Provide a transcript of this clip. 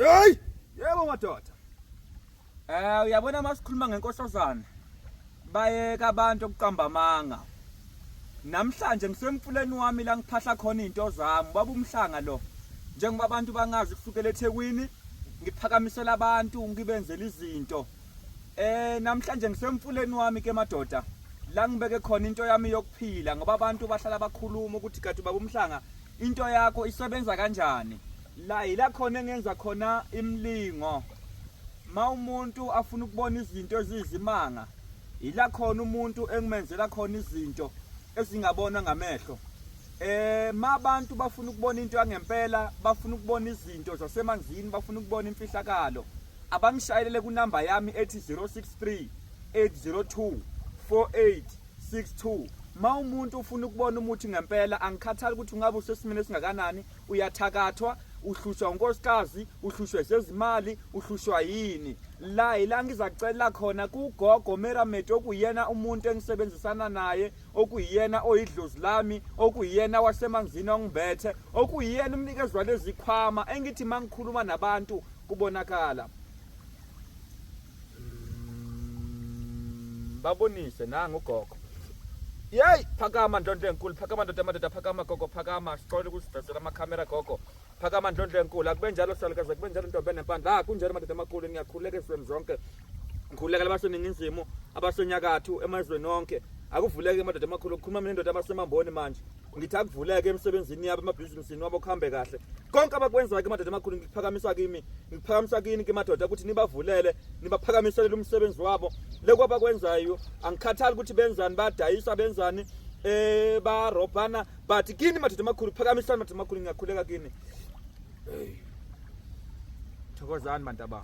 Hey! Yebo madoda. Uyabona masikhuluma ngenkosazana. Bayeka abantu okuqamba amanga. Namhlanje ngisemfuleni wami la ngiphahla khona into zami. Baba umhlanga lo. Njengoba abantu bangazi kusukela eThekwini, ngiphakamisela abantu ngibenzela izinto. Namhlanje ngisemfuleni wami ke madoda. La ngibeke khona into yami yokuphila ngoba abantu bahlala bakhuluma ukuthi kanti baba umhlanga into yakho isebenza kanjani. La ila khona engenza khona imlingo. Ma umuntu afuna ukubona izinto ezizimanga, ila khona umuntu engimenzela khona izinto ezingabona ngamehlo. Ma abantu bafuna ukubona into yangempela, bafuna ukubona izinto zasemanzini, bafuna ukubona imfihlakalo, abangishayelele ku number yami ethi 063 802 4862. Ma umuntu ufuna ukubona umuthi ngempela, angikhathali ukuthi ungabe usesimene singakanani, uyathakathwa, uhlushwa unkosikazi, uhlushwe sezimali, uhlushwa yini. La ila ngizacela khona kugogo Meramet okuyena umuntu engisebenzisana naye, okuyena oyidlozi lami, okuyena wasemanzini ongibethe, okuyena umnikezwa lezikhwama engithi mangikhuluma nabantu kubonakala. Babonise nanga ugogo. Yey, phakama ndlondle enkulu, phakama ndoda phakama gogo, phakama sicela ukusibhesela amakhamera gogo. Phakama ndlondle enkulu, akube njalo salukazi, akube njalo ntombi enempandla. Kunjalo madoda amakhulu, ngiyakhuleka esizweni zonke. Ngikhuleka labaseningizimu, abasenyakatho, emazweni onke. Akuvuleke madoda amakhulu, ukukhuluma mina indoda abasemamboni manje. Ngithi akuvuleke emsebenzini yabo, emabhizinisini wabo kuhambe kahle. Konke abakwenzayo ke madoda amakhulu ngiphakamisa kimi, ngiphakamisa kini ke madoda ukuthi nibavulele, nibaphakamisele umsebenzi wabo. Lokho abakwenzayo angikhathali ukuthi benzani, badayisa benzani, barobhana, but kini madoda amakhulu phakamisana madoda amakhulu, ngiyakhuleka kini. Hey. Thokozani bantu aba.